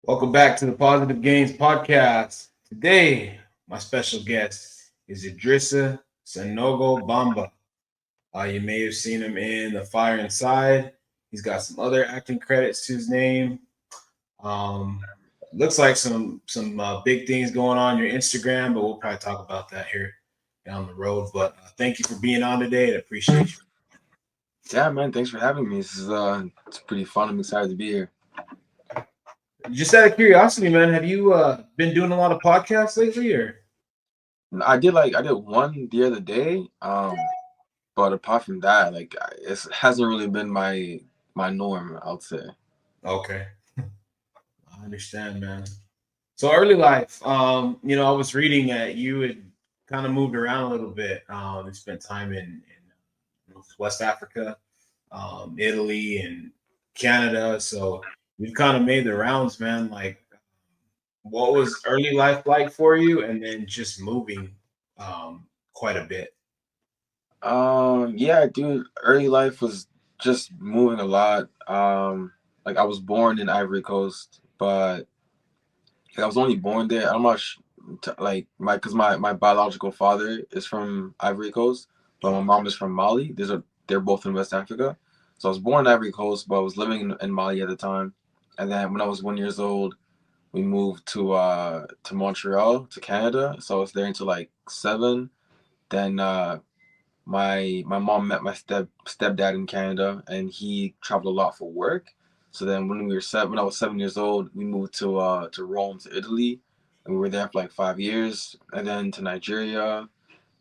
Welcome back to the Positive Gains podcast. Today, my special guest is Idrissa Sanogo Bamba. You may have seen him in The Fire Inside. He's got some other acting credits to his name. Um, Looks like some big things going on your Instagram, but we'll probably talk about that here down the road. But thank you for being on today. I appreciate you. Yeah, man. Thanks for having me. This is it's pretty fun. I'm excited to be here. Just out of curiosity, man, have you been doing a lot of podcasts lately, or? I did one the other day. But apart from that, it hasn't really been my norm. I would say. Okay, I understand, man. So early life, I was reading that you had kind of moved around a little bit. You spent time in West Africa, Italy, and Canada. So you've kind of made the rounds, man. Like, what was early life like for you, and then just moving quite a bit. Yeah, dude. Early life was just moving a lot. Like I was born in Ivory Coast, but I was only born there. I'm not like my biological father is from Ivory Coast, but my mom is from Mali. They're both in West Africa. So I was born in Ivory Coast, but I was living in Mali at the time. And then when I was 1 years old, we moved to Montreal to Canada. So I was there until like 7. Then my mom met my stepdad in Canada, and he traveled a lot for work. So then when I was 7 years old, we moved to Rome, to Italy, and we were there for like 5 years, and then to Nigeria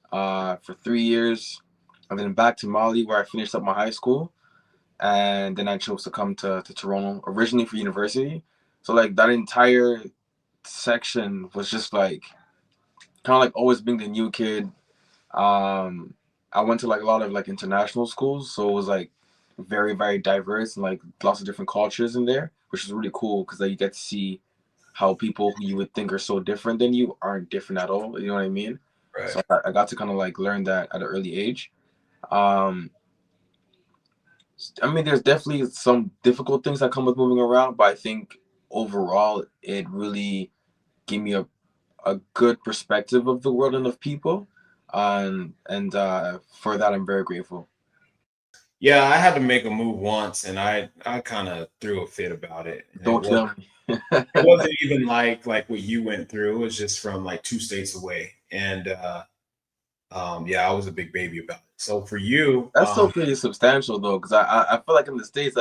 for 3 years, and then back to Mali where I finished up my high school, and then I chose to come to Toronto originally for university. So like that entire section was just like kind of like always being the new kid. um, I went to like a lot of like international schools, so it was like very very diverse and like lots of different cultures in there, which is really cool because like you get to see how people who you would think are so different than you aren't different at all. You know what I mean? Right. So I got to kind of like learn that at an early age. Um, I mean, there's definitely some difficult things that come with moving around, but I think overall it really gave me a good perspective of the world and of people. And for that, I'm very grateful. Yeah, I had to make a move once, and I kind of threw a fit about it, and it Don't was tell me. it wasn't even like what you went through. It was just from like 2 states away, and yeah, I was a big baby about it. So for you, That's still pretty substantial though, because I feel like in the States,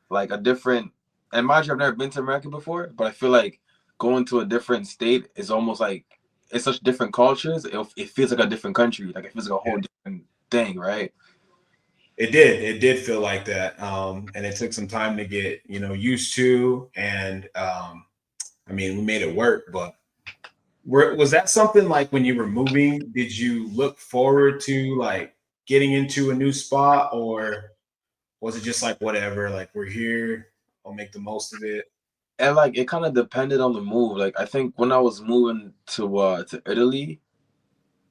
like a different, and mind you, I've never been to America before, but I feel like going to a different state is almost like it's such different cultures. It feels like a different country, like it feels like a whole different thing, right? it did feel like that, and it took some time to get used to, and I mean we made it work, but was that something like when you were moving? Did you look forward to like getting into a new spot, or was it just like whatever? Like we're here, I'll make the most of it. And like it kind of depended on the move. Like I think when I was moving to Italy,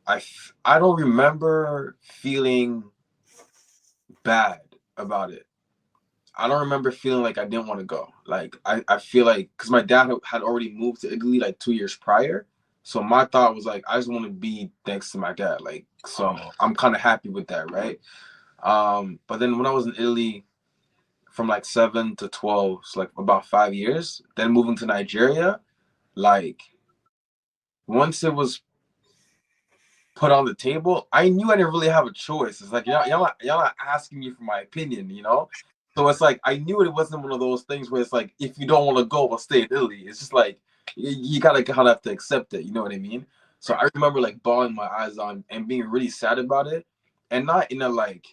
I don't remember feeling bad about it. I don't remember feeling like I didn't want to go. Like I feel like because my dad had already moved to Italy like 2 years prior, so my thought was like I just want to be next to my dad. Like so Oh, I'm kind of happy with that, right? But then when I was in Italy from like 7 to 12, so like about 5 years, then moving to Nigeria, like once it was put on the table, I knew I didn't really have a choice. It's like y'all not asking me for my opinion, you know. So it's like I knew it wasn't one of those things where it's like if you don't want to go, well, stay in Italy. It's just like you gotta kind of have to accept it. You know what I mean? So right. I remember like bawling my eyes on and being really sad about it, and not in a like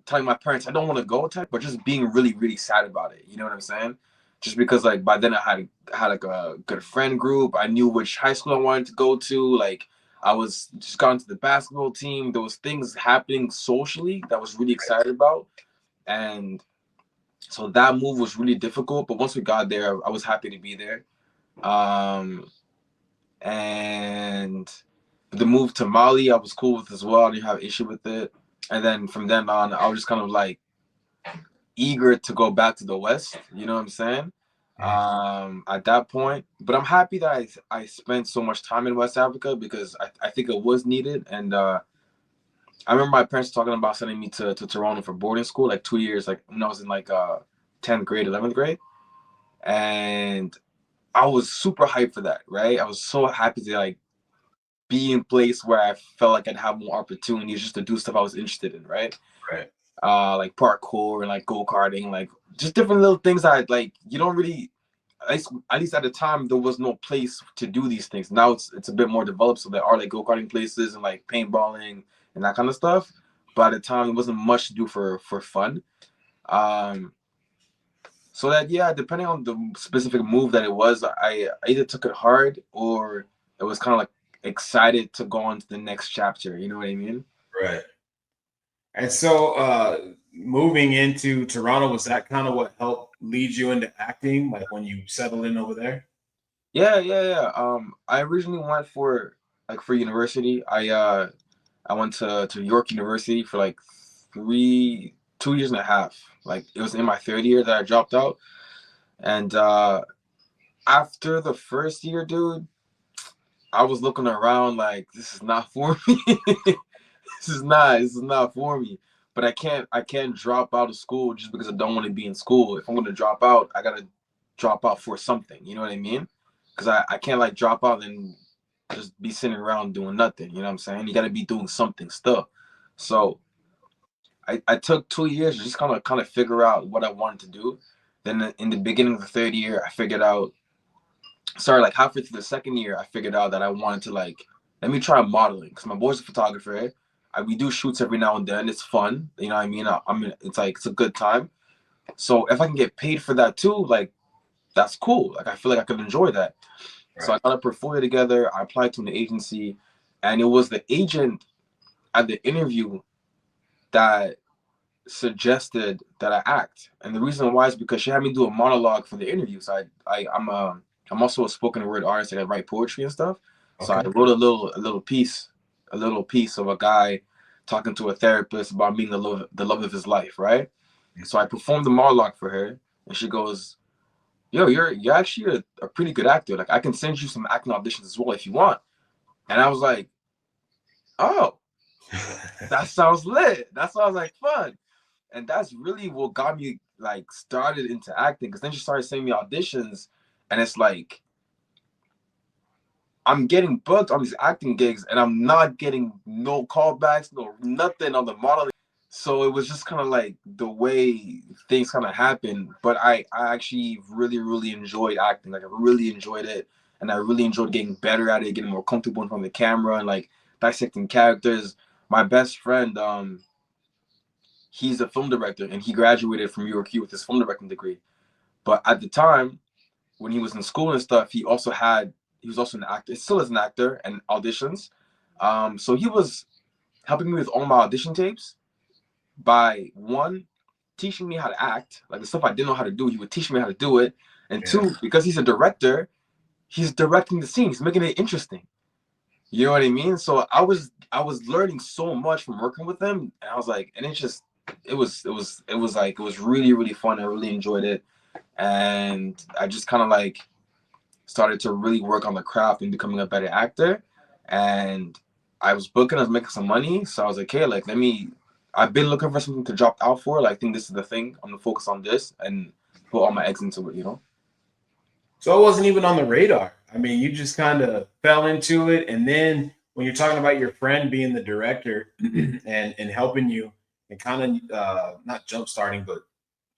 telling my parents I don't want to go type, but just being really really sad about it. You know what I'm saying? Just because like by then I had like a good friend group. I knew which high school I wanted to go to. Like I was just got into the basketball team. There was things happening socially that I was really excited about, and so that move was really difficult. But once we got there, I was happy to be there. Um, and the move to Mali, I was cool with as well. I didn't have issue with it. And then from then on, I was just kind of like eager to go back to the West. You know what I'm saying? at that point. But I'm happy that I spent so much time in West Africa because I think it was needed. And I remember my parents talking about sending me to Toronto for boarding school, like 2 years, like when I was in like 10th grade, 11th grade. And I was super hyped for that, right? I was so happy to like be in place where I felt like I'd have more opportunities just to do stuff I was interested in, right? Right. Like parkour and like go-karting, like just different little things that like you don't really, at least at the time there was no place to do these things. Now it's a bit more developed, so there are like go-karting places and like paintballing and that kind of stuff. But at the time, it wasn't much to do for fun. Um, so that yeah, depending on the specific move that it was, I either took it hard or it was kind of like excited to go on to the next chapter. You know what I mean? Right. And so, moving into Toronto, was that kind of what helped lead you into acting? Like when you settled in over there? Yeah, yeah, yeah. I originally went for like for university. I went to York University for like 2 years and a half. Like it was in my third year that I dropped out. And after the first year, dude, I was looking around like this is not for me. This is not for me. But I can't drop out of school just because I don't want to be in school. If I'm gonna drop out, I gotta drop out for something. You know what I mean? Because I can't like drop out and just be sitting around doing nothing. You know what I'm saying? You gotta be doing something still. So I took 2 years to just kind of figure out what I wanted to do. Then in the beginning of the third year, I figured out. Sorry, like halfway through the second year, I figured out that I wanted to like let me try modeling because my boy's a photographer. We do shoots every now and then. It's fun, you know what I mean. I mean, it's like it's a good time. So if I can get paid for that too, like that's cool. Like I feel like I could enjoy that. So Right. I got a portfolio together. I applied to an agency, and it was the agent at the interview that suggested that I act. And the reason why is because she had me do a monologue for the interview. So I'm also a spoken word artist. Like I write poetry and stuff. So I Okay. wrote a little piece of a guy talking to a therapist about being the love of his life, right? So I performed the monologue for her, and she goes, "Yo, you're actually a pretty good actor. Like I can send you some acting auditions as well if you want." And I was like, "Oh, that sounds lit. That sounds like fun." And that's really what got me like started into acting because then she started sending me auditions and it's like I'm getting booked on these acting gigs and I'm not getting no callbacks, no nothing on the modeling. So it was just kind of like the way things kind of happened. But I actually really, really enjoyed acting. Like I really enjoyed it. And I really enjoyed getting better at it, getting more comfortable in front of the camera and like dissecting characters. My best friend, he's a film director and he graduated from York with his film directing degree. But at the time, when he was in school and stuff, he was also an actor. Still is an actor and auditions. So he was helping me with all my audition tapes by one teaching me how to act, like the stuff I didn't know how to do. He would teach me how to do it, and Yeah. two, because he's a director, he's directing the scenes, making it interesting. You know what I mean? So I was learning so much from working with him, and I was like, and it was really really fun. I really enjoyed it, and I just kind of like started to really work on the craft and becoming a better actor. And I was booking, I was making some money, so I was like, hey, like let me. I've been looking for something to drop out for. Like, I think this is the thing. I'm gonna focus on this and put all my eggs into it. You know? So it wasn't even on the radar. I mean, you just kind of fell into it, and then when you're talking about your friend being the director and helping you and kind of not jump starting, but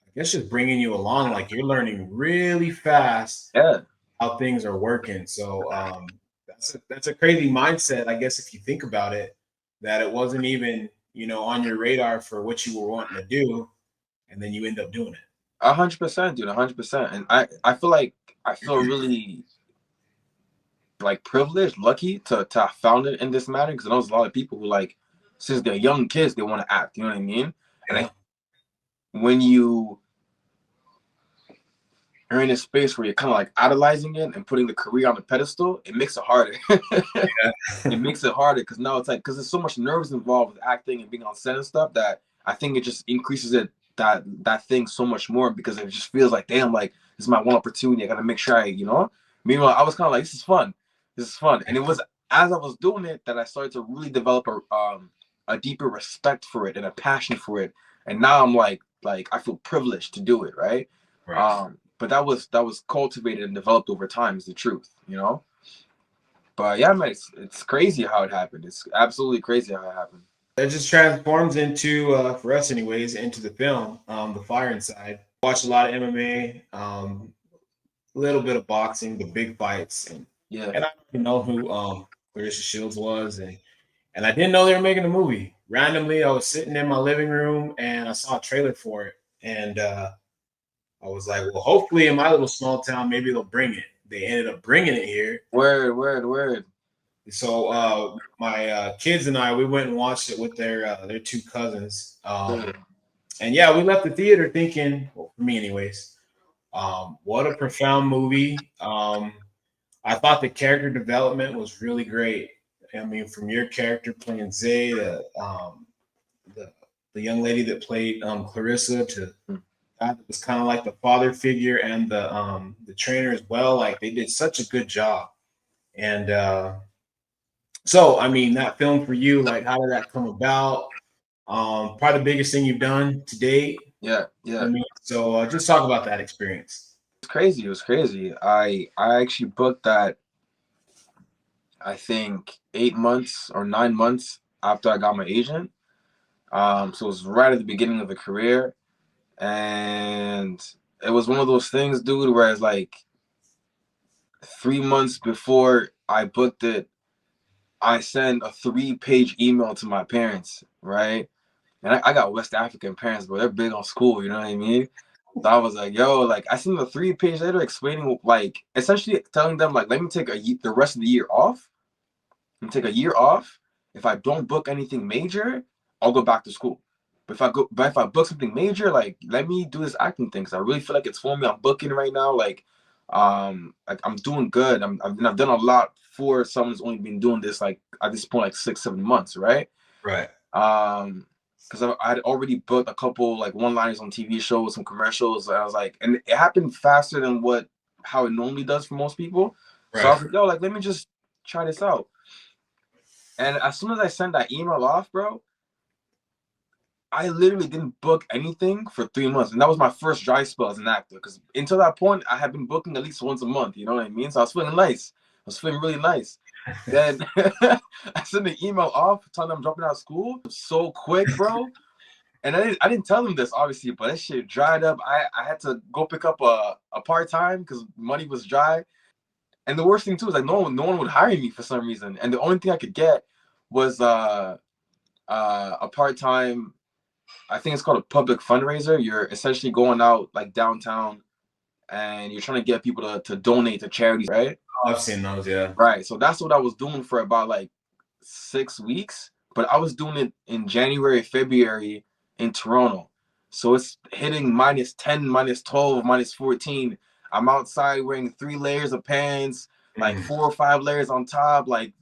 I guess just bringing you along, like you're learning really fast Yeah. how things are working. So that's a crazy mindset, I guess, if you think about it, that it wasn't even on your radar for what you were wanting to do, and then you end up doing it. 100%, dude. 100%. And I feel really like privileged, lucky to have found it in this matter because I know there's a lot of people who like since they're young kids they want to act. You know what I mean? And Yeah, when you are in a space where you're kind of like idolizing it and putting the career on the pedestal, it makes it harder. It yeah. makes it harder because now it's like because there's so much nerves involved with acting and being on set and stuff that I think it just increases it that thing so much more because it just feels like, damn, like this is my one opportunity. I gotta make sure Meanwhile, I was kind of like, this is fun. This is fun. And it was as I was doing it that I started to really develop a deeper respect for it and a passion for it. And now I'm like I feel privileged to do it, right? Right. But that was cultivated and developed over time is the truth. But yeah, man, it's crazy how it happened. It's absolutely crazy how it happened. It just transforms into, for us anyways, into the film, the firing side. Watch a lot of MMA, a little bit of boxing, the big fights, Yeah. and I didn't know who Claressa Shields was, and I didn't know they were making a movie. Randomly, I was sitting in my living room and I saw a trailer for it, and I was like, well, hopefully in my little small town, maybe they'll bring it. They ended up bringing it here. Word. So my kids and I, we went and watched it with their two cousins. And yeah, we left the theater thinking, well, for me anyways, what a profound movie. I thought the character development was really great. I mean, from your character playing Zay to the the young lady that played Clarissa to that was kind of like the father figure and the trainer as well. Like they did such a good job. And so, I mean, that film for you, like, how did that come about? Probably the biggest thing you've done to date. Yeah. I mean, so just talk about that experience. It was crazy. I actually booked that I think 8 months or 9 months after I got my agent. So it was right at the beginning of the career. And it was one of those things, dude, where it's like 3 months before I booked it, I sent a 3-page email to my parents, right? And I got West African parents, bro. They're big on school, you know what I mean? So I was like, yo, like I sent a 3-page letter explaining, like essentially telling them, like, let me take the rest of the year off and take a year off. If I don't book anything major, I'll go back to school. But if I book something major, like let me do this acting thing because I really feel like it's for me. I'm booking right now, like I'm doing good. I've done a lot for someone who's only been doing this like at this point like 6-7 months, right? Right. Because I had already booked a couple like one-liners on TV shows, some commercials. And I was like, and it happened faster than how it normally does for most people. So I Right. was like, yo, like let me just try this out. And as soon as I sent that email off, bro, I literally didn't book anything for 3 months. And that was my first dry spell as an actor. Because until that point, I had been booking at least once a month. You know what I mean? So I was feeling nice. I was feeling really nice. Then I sent the email off telling them I'm dropping out of school so quick, bro. And I didn't tell them this, obviously, but that shit dried up. I had to go pick up a part-time because money was dry. And the worst thing, too, is like no one would hire me for some reason. And the only thing I could get was a part-time, I think it's called a public fundraiser. You're essentially going out like downtown and you're trying to get people to donate to charities, right? Oh, I've seen those, yeah. Right. So that's what I was doing for about like 6 weeks. But I was doing it in January, February in Toronto. So it's hitting -10, -12, -14. I'm outside wearing 3 layers of pants, like 4 or 5 layers on top, like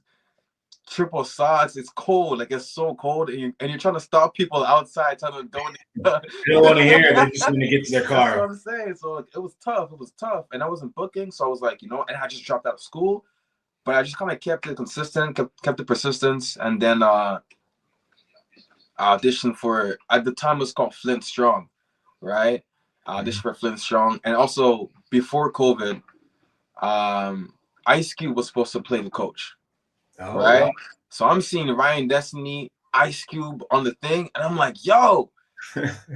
triple socks. It's cold, like it's so cold, and you're trying to stop people outside trying to donate. They don't want to hear it. They just want to get to their That's what car. I'm saying. So like, it was tough, and I wasn't booking. So I was like, and I just dropped out of school, but I just kind of kept it consistent, kept the persistence, and then I auditioned for, at the time it was called Flint Strong, right? I auditioned for Flint Strong, and also before COVID, Ice Cube was supposed to play the coach. Oh, Right? wow. So I'm seeing Ryan Destiny, Ice Cube on the thing, and I'm like, yo,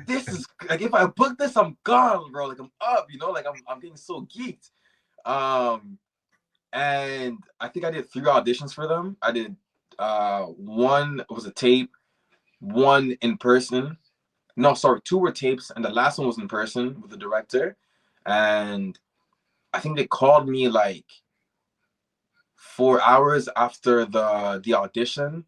this is like if I book this, I'm gone, bro. Like I'm up, like I'm getting so geeked. And I think I did 3 auditions for them. I did one was a tape, one in person. No, sorry, 2 were tapes, and the last one was in person with the director. And I think they called me like 4 hours after the audition.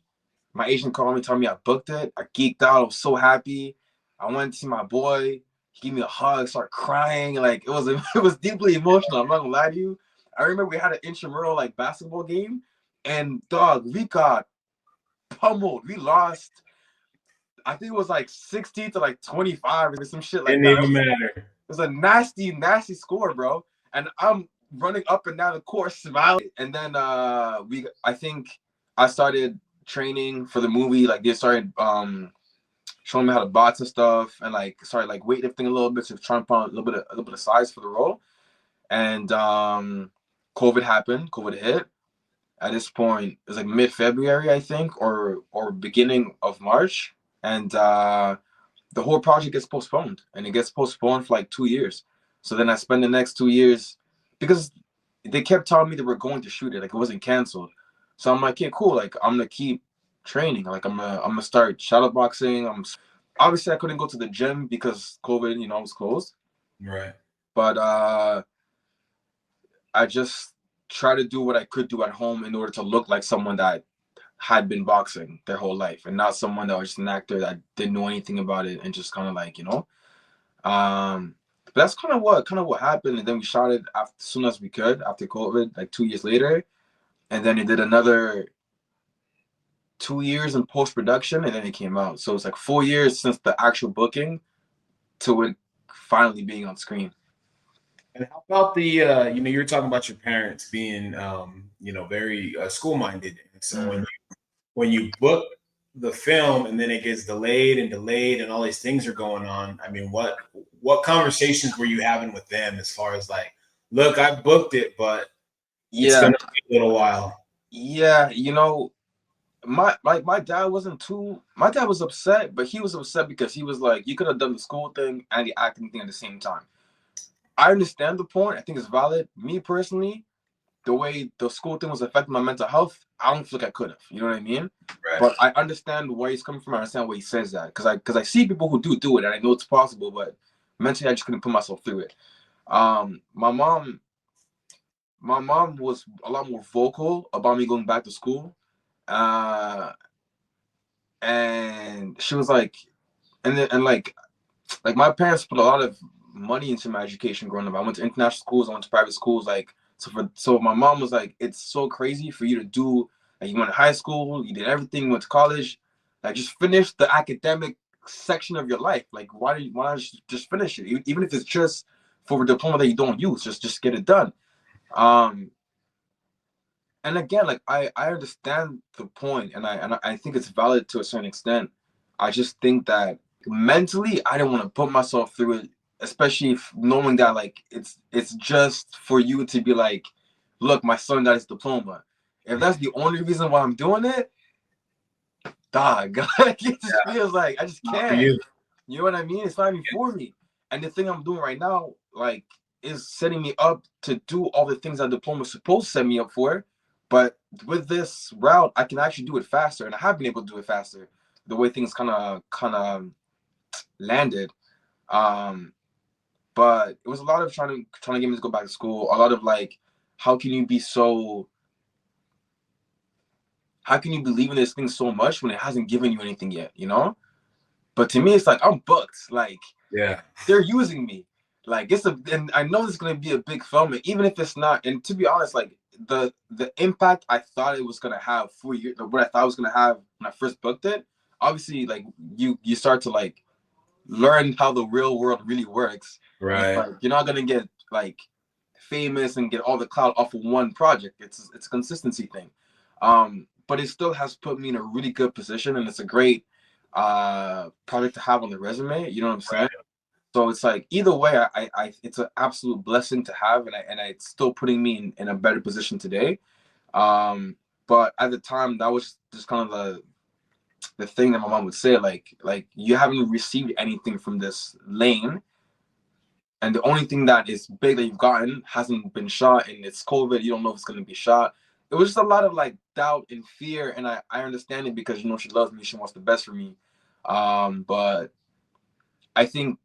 My agent called me, told me I booked it. I geeked out. I was so happy. I went to see my boy. He gave me a hug, started crying. Like it was deeply emotional. I'm not gonna lie to you. I remember we had an intramural like basketball game, and dog, we got pummeled. We lost. I think it was like 60 to like 25 or some shit like Didn't that. even matter. It was a nasty, nasty score, bro. And I'm running up and down the court smiling. And then I think I started training for the movie. Like they started showing me how to box and stuff, and like started like weightlifting a little bit to try and put a little bit of size for the role. And COVID happened. COVID hit. At this point, it was like mid-February, I think, or beginning of March, and the whole project gets postponed, and it gets postponed for like 2 years. So then I spend the next 2 years because they kept telling me they were going to shoot it, like it wasn't canceled. So I'm like, yeah, cool. Like I'm gonna keep training. Like I'm gonna start shadow boxing. I'm obviously I couldn't go to the gym because COVID, was closed. Right. But I just try to do what I could do at home in order to look like someone that had been boxing their whole life and not someone that was just an actor that didn't know anything about it and just kind of like, but that's kind of what happened. And then we shot it as soon as we could after COVID, like 2 years later. And then it did another 2 years in post-production and then it came out. So it's like 4 years since the actual booking to it finally being on screen. And how about the you were talking about your parents being very school minded. And so when you book the film and then it gets delayed and delayed and all these things are going on, I mean, what conversations were you having with them as far as like, look, I booked it, but it's Yeah. gonna take a little while. Yeah, my dad wasn't too my dad was upset, but he was upset because he was like, you could have done the school thing and the acting thing at the same time. I understand the point. I think it's valid. Me personally, the way the school thing was affecting my mental health, I don't feel like I could have. You know what I mean? Right. But I understand where he's coming from. I understand why he says that because I see people who do it, and I know it's possible, but mentally I just couldn't put myself through it. My mom was a lot more vocal about me going back to school, and she was like, and like my parents put a lot of money into my education growing up. I went to international schools, I went to private schools. Like so my mom was like, it's so crazy for you to do. Like you went to high school, you did everything, you went to college, like just finish the academic section of your life. Like why not just finish it, even if it's just for a diploma that you don't use, just get it done. Um, and again, like I understand the point, and I think it's valid to a certain extent. I just think that mentally, I didn't want to put myself through it, especially if knowing that like it's just for you to be like, look, my son got his diploma. If that's the only reason why I'm doing it, dog, like, it just feels like I just can't. You know what I mean? It's not even for me. And the thing I'm doing right now, like, is setting me up to do all the things that diploma is supposed to set me up for. But with this route, I can actually do it faster, and I have been able to do it faster. The way things kind of landed. Um, but it was a lot of trying to get me to go back to school. A lot of like, how can you be so? How can you believe in this thing so much when it hasn't given you anything yet? But to me, it's like I'm booked. Like, Yeah. they're using me. Like and I know it's gonna be a big film, and even if it's not, and to be honest, like the impact I thought it was gonna have for you, what I thought it was gonna have when I first booked it, obviously, like you start to like learn how the real world really works. Right. Like, you're not gonna get like famous and get all the clout off of one project. It's a consistency thing. But it still has put me in a really good position, and it's a great project to have on the resume. You know what I'm saying? Right. So it's like either way, I it's an absolute blessing to have, and it's still putting me in a better position today. But at the time, that was just kind of the thing that my mom would say, like you haven't received anything from this lane, and the only thing that is big that you've gotten hasn't been shot, and it's COVID. You don't know if it's going to be shot. It was just a lot of like doubt and fear, and I understand it because she loves me, she wants the best for me. But I think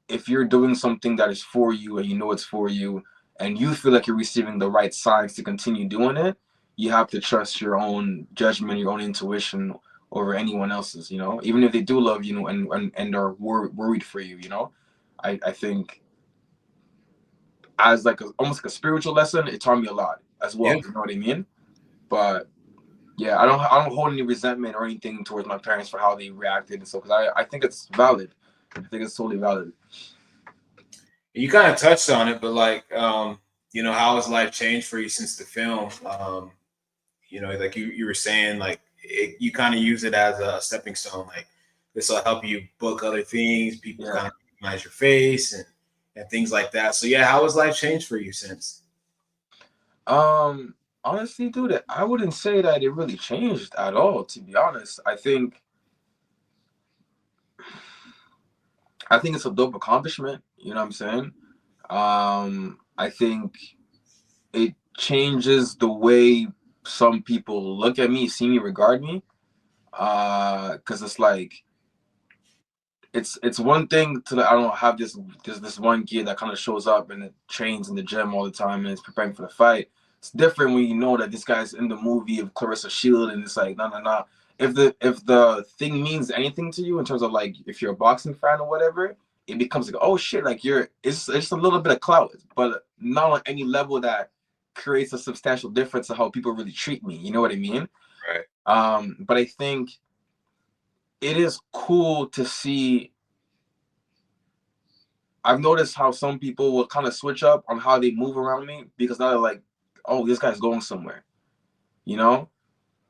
if you're doing something that is for you and you know it's for you and you feel like you're receiving the right signs to continue doing it, you have to trust your own judgment, your own intuition over anyone else's, even if they do love you and are worried for you. I think as like almost like a spiritual lesson, it taught me a lot as well. Yeah. You know what I mean? But Yeah, I don't hold any resentment or anything towards my parents for how they reacted and so, because I think it's valid. I think it's totally valid. You kind of touched on it, but like, how has life changed for you since the film? Like you were saying, like you kind of use it as a stepping stone. Like this will help you book other things. People Yeah. kind of recognize your face and things like that. So yeah, how has life changed for you since? Um, Honestly, dude, I wouldn't say that it really changed at all, to be honest. I think it's a dope accomplishment, you know what I'm saying? I think it changes the way some people look at me, see me, regard me. Because it's like it's one thing to, I don't know, have this one kid that kind of shows up and it trains in the gym all the time and is preparing for the fight. It's different when you know that this guy's in the movie of Claressa Shield and it's like, no, no, no. If the thing means anything to you in terms of like if you're a boxing fan or whatever, it becomes like, oh shit, like it's a little bit of clout, but not on any level that creates a substantial difference to how people really treat me. You know what I mean? Right. But I think it is cool to see. I've noticed how some people will kind of switch up on how they move around me because now they're like, oh, this guy's going somewhere, you know?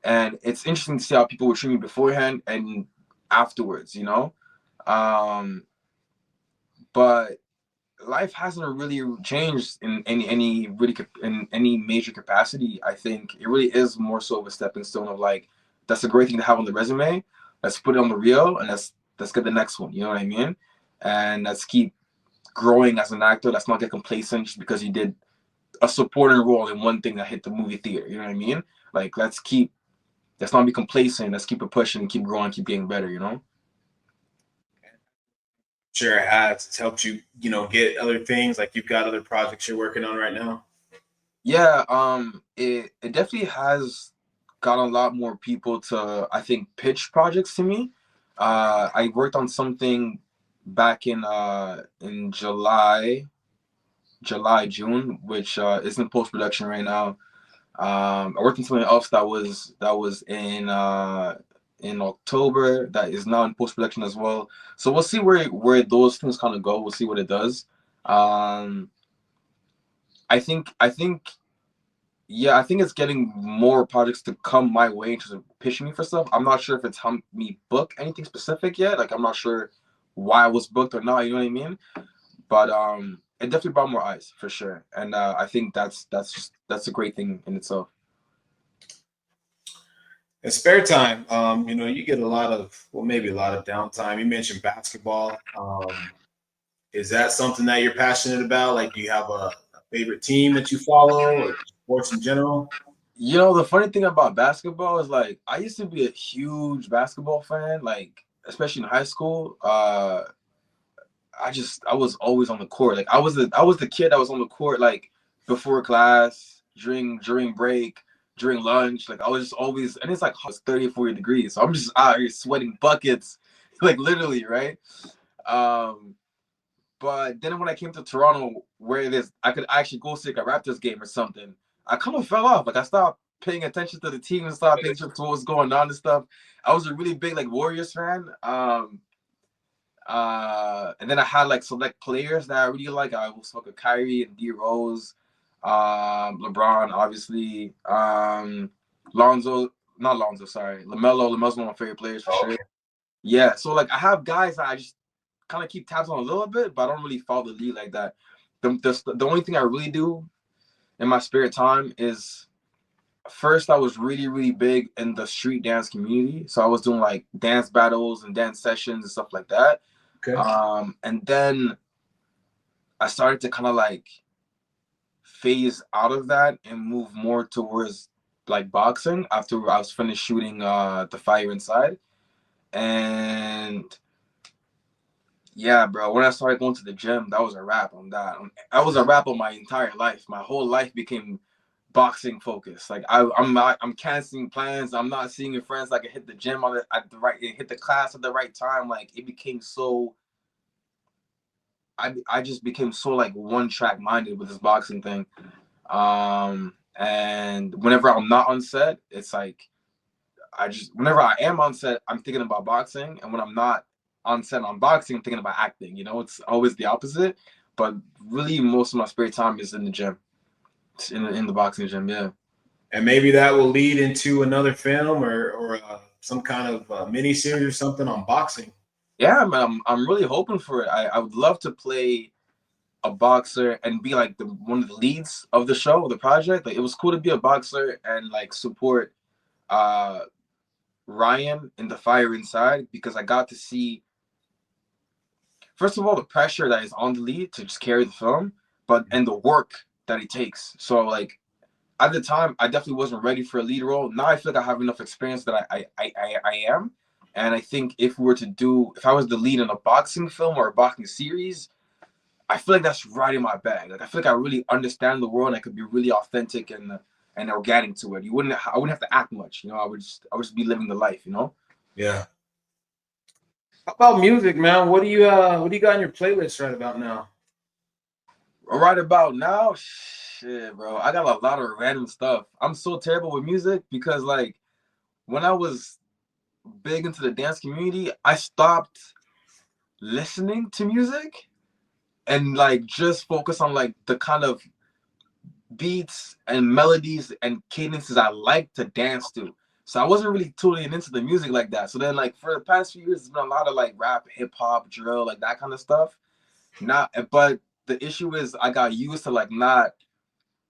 And it's interesting to see how people would treat me beforehand and afterwards, you know? Um, but life hasn't really changed in any really in any major capacity. I think it really is more so of a stepping stone of like, that's a great thing to have on the resume. Let's put it on the reel and let's get the next one. You know what I mean? And let's keep growing as an actor. Let's not get complacent just because you did a supporting role in one thing that hit the movie theater. You know what I mean? Like let's not be complacent. Let's keep it pushing and keep growing, keep getting better. You know? Sure it has. It's helped you, get other things. Like you've got other projects you're working on right now. Yeah. It definitely has got a lot more people to, I think, pitch projects to me. I worked on something back in June, which is in post production right now. I worked on something else that was in October that is now in post production as well. So we'll see where those things kind of go. We'll see what it does. Um, I think yeah, I think it's getting more projects to come my way in terms of pitching me for stuff. I'm not sure if it's helped me book anything specific yet. Like I'm not sure why I was booked or not. You know what I mean? But it definitely brought more eyes for sure, and I think that's a great thing in itself. In spare time, you get a lot of, well, maybe a lot of downtime. You mentioned basketball. Is that something that you're passionate about? Like, do you have a favorite team that you follow or sports in general? You know, the funny thing about basketball is like I used to be a huge basketball fan, like especially in high school. I was always on the court. Like I was the kid that was on the court like before class, during break, during lunch. Like I was just always, and it's like it's 30 or 40 degrees. So I'm just out here sweating buckets, like literally, right? Um, but then when I came to Toronto, where it is, I could actually go see like a Raptors game or something. I kind of fell off. Like I stopped paying attention to the team and stopped paying attention to what was going on and stuff. I was a really big like Warriors fan. And then I had like select players that I really like. I was fucking Kyrie and D Rose, LeBron, obviously, Lonzo, not Lonzo, sorry, Lamelo. Lamelo's one of my favorite players for sure. Okay. Yeah, so like I have guys that I just kind of keep tabs on a little bit, but I don't really follow the league like that. The only thing I really do in my spare time is first I was really really big in the street dance community, so I was doing like dance battles and dance sessions and stuff like that. Okay. And then I started to kind of like phase out of that and move more towards like boxing after I was finished shooting the Fire Inside. And yeah, bro, when I started going to the gym, that was a wrap on that. I was a wrap on my entire life. My whole life became boxing focused. Like I'm canceling plans. I'm not seeing friends. Like I hit the gym at the right, hit the class at the right time. Like it became so I just became so like one track minded with this boxing thing. And whenever I'm not on set, it's like I just, whenever I am on set, I'm thinking about boxing, and when I'm not on set on boxing, I'm thinking about acting. You know, it's always the opposite. But really, most of my spare time is in the gym, it's in the boxing gym. Yeah. And maybe that will lead into another film or some kind of mini series or something on boxing. Yeah, man, I'm really hoping for it. I would love to play a boxer and be like the one of the leads of the show, the project. Like, it was cool to be a boxer and like support uh Ryan in the fire inside, because I got to see, first of all, the pressure that is on the lead to just carry the film, but and the work that it takes. So like, at the time, I definitely wasn't ready for a lead role. Now I feel like I have enough experience that I am. And I think if we were to do, if I was the lead in a boxing film or a boxing series, I feel like that's right in my bag. Like, I feel like I really understand the world, and I could be really authentic and organic to it. I wouldn't have to act much. You know, I would just be living the life. You know. Yeah. How about music, man? What do you got on your playlist right about now? Right about now, shit, bro. I got a lot of random stuff. I'm so terrible with music because, like, when I was big into the dance community, I stopped listening to music and like just focus on like the kind of beats and melodies and cadences I like to dance to. So I wasn't really tuning into the music like that. So then, like, for the past few years, it's been a lot of like rap, hip hop, drill, like that kind of stuff. Not, but the issue is I got used to like not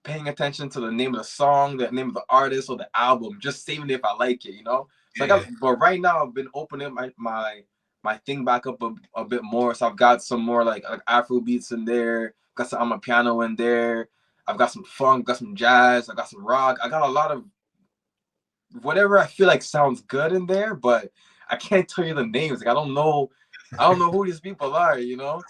paying attention to the name of the song, the name of the artist, or the album, just saving it if I like it, you know. So I Yeah. got, but right now I've been opening my thing back up a bit more. So I've got some more like Afro beats in there. Got some on my piano in there. I've got some funk, got some jazz, I got some rock. I got a lot of whatever I feel like sounds good in there, but I can't tell you the names. Like, I don't know who these people are, you know.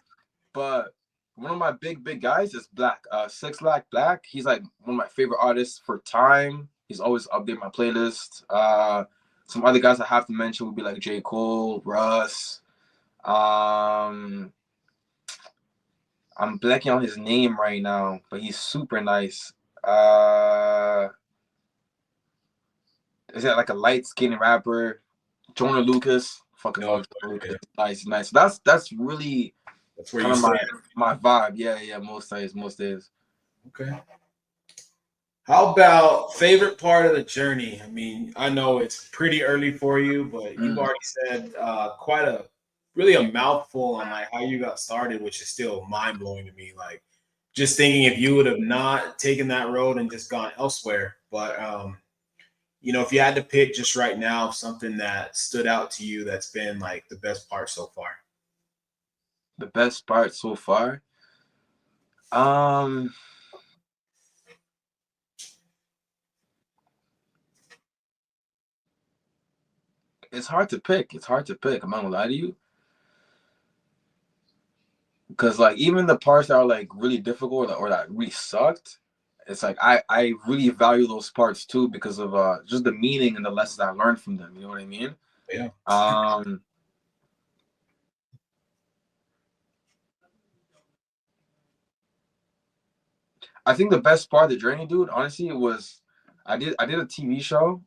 But one of my big guys is Black. 6 Lack Black. He's like one of my favorite artists for time. He's always updating my playlist. Some other guys I have to mention would be like J. Cole, Russ. Um, I'm blanking on his name right now, but he's super nice. Is that like a light skinned rapper? Jonah Lucas. Fucking No, love Jonah yeah. Lucas. Nice, nice. That's really That's where kind you of stand. my vibe. Yeah, yeah. Most days, most days. Okay. How about favorite part of the journey? I mean, I know it's pretty early for you, but you've Mm. already said quite a really a mouthful on like how you got started, which is still mind blowing to me. Like just thinking if you would have not taken that road and just gone elsewhere. But you know, if you had to pick just right now something that stood out to you that's been like the best part so far. The best part so far. Um, it's hard to pick. It's hard to pick. I'm not gonna lie to you, because like even the parts that are like really difficult or that really sucked, it's like I really value those parts too because of just the meaning and the lessons I learned from them. You know what I mean? Yeah. Um, I think the best part of the journey, dude, honestly, was I did a TV show.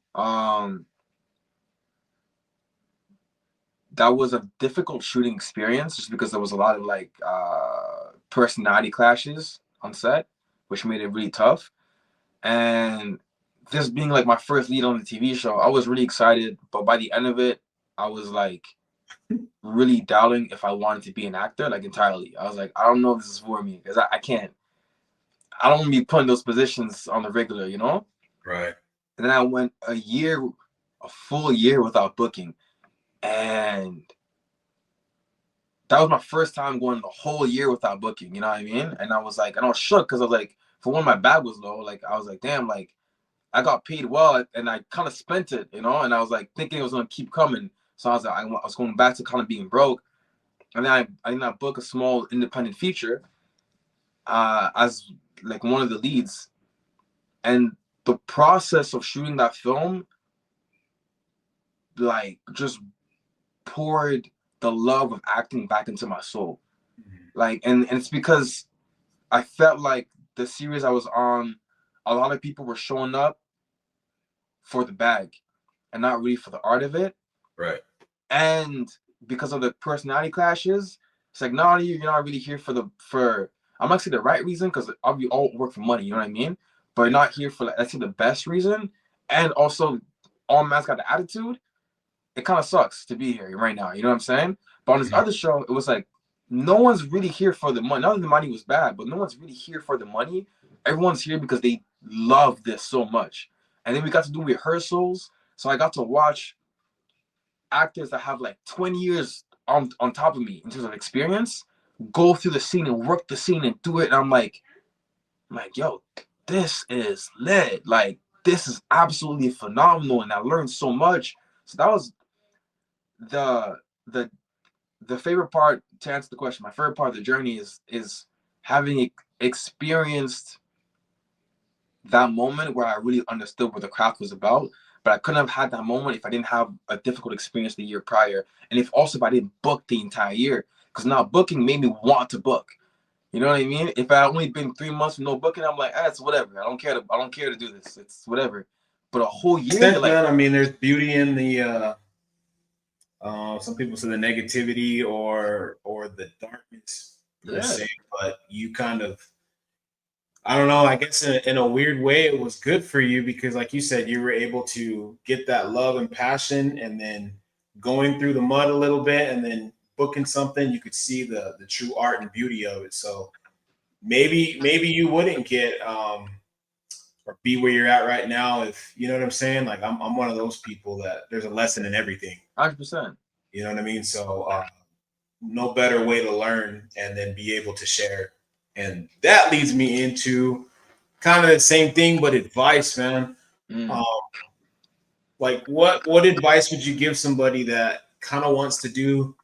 That was a difficult shooting experience just because there was a lot of like personality clashes on set, which made it really tough. And this being like my first lead on the TV show, I was really excited. But by the end of it, I was like really doubting if I wanted to be an actor, like entirely. I was like, I don't know if this is for me because I can't. I don't want to be put in those positions on the regular, you know. Right. And then I went a full year without booking, and that was my first time going the whole year without booking. You know what I mean? And I was like, and I was shook because I was like, for one, my bag was low. Like I was like, damn, like I got paid well, and I kind of spent it, you know. And I was like thinking it was gonna keep coming. So I was like, I was going back to kind of being broke. And then I did not book a small independent feature as like one of the leads. And the process of shooting that film, like, just poured the love of acting back into my soul. Mhm. Like, and it's because I felt like the series I was on, a lot of people were showing up for the bag. and not really for the art of it. Right. And because of the personality clashes, it's like not only you're not really here for I'm not saying the right reason, because we all work for money, you know what I mean? But you're not here for, like, let's say, the best reason, and also all man's got the attitude. It kind of sucks to be here right now, you know what I'm saying? But on this other show, it was like no one's really here for the money. Not that the money was bad, but no one's really here for the money. Everyone's here because they love this so much. And then we got to do rehearsals, so I got to watch actors that have like 20 years on top of me in terms of experience go through the scene and work the scene and do it. And I'm like, yo, this is lit. Like, this is absolutely phenomenal. And I learned so much. So that was the the the favorite part. To answer the question, my favorite part of the journey is having experienced that moment where I really understood what the craft was about. But I couldn't have had that moment if I didn't have a difficult experience the year prior, and if I didn't book the entire year, because now booking made me want to book. You know what I mean? If I only been 3 months with no booking, I'm like, it's whatever. I don't care to do this. It's whatever. But a whole year, you're like, Man, I mean, there's beauty in the some people say the negativity or the darkness per yeah, se, but you kind of, I don't know, I guess in a weird way it was good for you because like you said, you were able to get that love and passion, and then going through the mud a little bit and then booking something, you could see the true art and beauty of it. So maybe you wouldn't get or be where you're at right now if you know what I'm saying. Like I'm one of those people that there's a lesson in everything. 100%. You know what I mean? So no better way to learn and then be able to share. And that leads me into kind of the same thing, but advice, man. Mm. Um, like what advice would you give somebody that kind of wants to do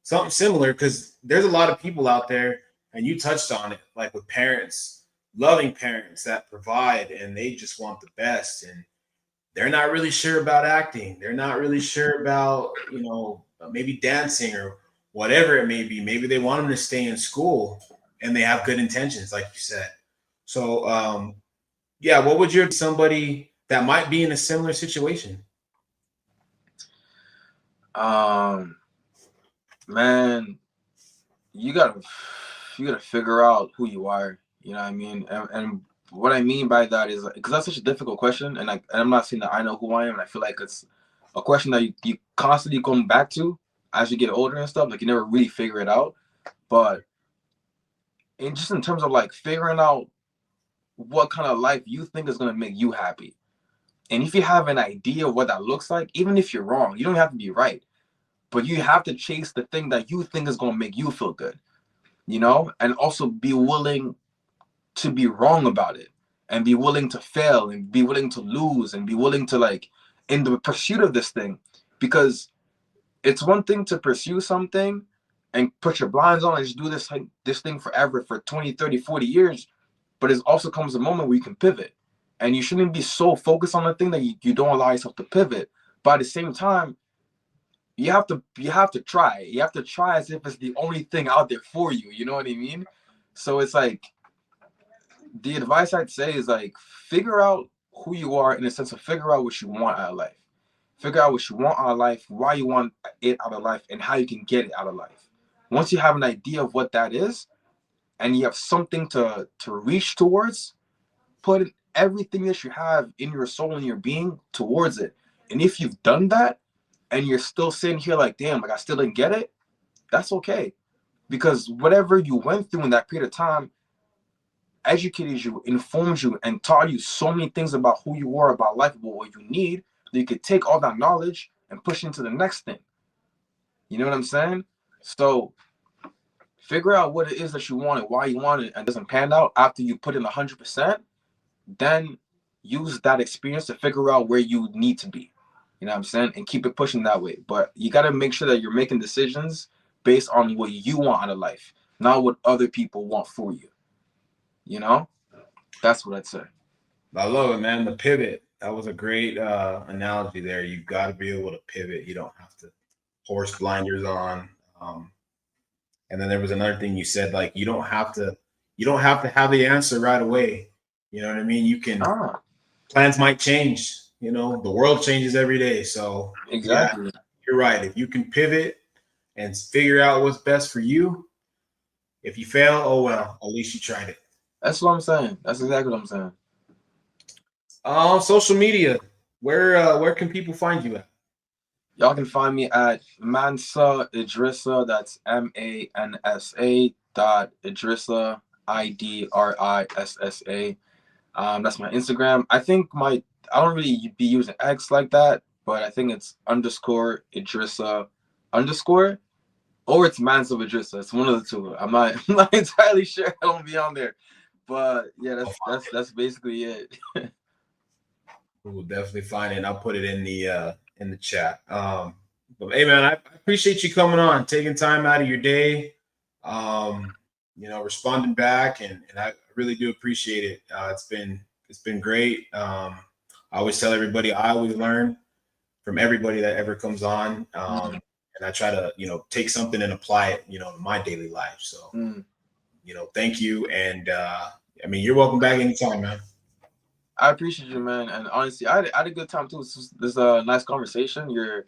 something similar? Because there's a lot of people out there, and you touched on it, like with parents, loving parents that provide, and they just want the best, and they're not really sure about acting. They're not really sure about, maybe dancing or whatever it may be. Maybe they want them to stay in school and they have good intentions, like you said. So, yeah, what would you somebody that might be in a similar situation? Um, Man, you gotta figure out who you are. You know what I mean? And what I mean by that is, because that's such a difficult question, and I'm not saying that I know who I am, and I feel like it's a question that you constantly come back to as you get older and stuff. Like, you never really figure it out. But in terms of like figuring out what kind of life you think is gonna make you happy, and if you have an idea of what that looks like, even if you're wrong, you don't have to be right, but you have to chase the thing that you think is gonna make you feel good. And also be willing to be wrong about it, and be willing to fail, and be willing to lose, and be willing to, like, in the pursuit of this thing. Because it's one thing to pursue something and put your blinds on and just do this thing forever for 20, 30, 40 years. But it also comes a moment where you can pivot, and you shouldn't be so focused on the thing that you don't allow yourself to pivot. But at the same time, you have to try. You have to try as if it's the only thing out there for you. You know what I mean? So it's like, the advice I'd say is, like, figure out who you are, in the sense of figure out what you want out of life. Figure out what you want out of life, why you want it out of life, and how you can get it out of life. Once you have an idea of what that is, and you have something to reach towards, put everything that you have in your soul and your being towards it. And if you've done that and you're still sitting here like, damn, like I still didn't get it, that's okay. Because whatever you went through in that period of time educated you, informed you, and taught you so many things about who you are, about life, about what you need, that you could take all that knowledge and push into the next thing. You know what I'm saying? So figure out what it is that you want and why you want it, and it doesn't pan out after you put in 100%, then use that experience to figure out where you need to be. You know what I'm saying? And keep it pushing that way. But you got to make sure that you're making decisions based on what you want out of life, not what other people want for you. You know? That's what I'd say. I love it, man. The pivot. That was a great analogy there. You've got to be able to pivot. You don't have to horse blinders on. And then there was another thing you said, like you don't have to have the answer right away. You know what I mean? You can Ah, plans might change. you know, the world changes every day. So yeah, Exactly. you're right. If you can pivot and figure out what's best for you, if you fail, oh well, at least you tried it. That's what I'm saying. That's exactly what I'm saying. Social media. Where can people find you at? Y'all can find me at Mansa Idrissa. That's MANSA dot Idrissa IDRISSA. That's my Instagram. I don't really be using X like that, but I think it's underscore Idrissa underscore or it's Mansa Idrissa. It's one of the two. I'm not entirely sure. I don't be on there, but yeah, that's basically it. We'll definitely find it. And I'll put it in the chat. But hey man, I appreciate you coming on, taking time out of your day, you know, responding back, and I really do appreciate it. It's been great. I always tell everybody I always learn from everybody that ever comes on. And I try to, you know, take something and apply it, you know, in my daily life. So, Mm. you know, thank you. And I mean, you're welcome back anytime, man. I appreciate you, man, and honestly, I had a good time too. This is a nice conversation. You're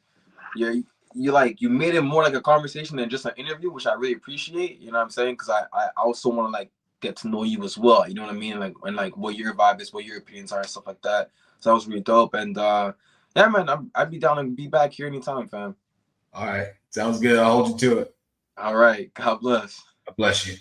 you like you made it more like a conversation than just an interview, which I really appreciate. You know what I'm saying? Because I also want to like get to know you as well. You know what I mean? Like and like what your vibe is, what your opinions are, and stuff like that. So that was really dope. And yeah, man, I'd be down and be back here anytime, fam. All right. Sounds good. I'll hold you to it. All right, God bless. God bless you.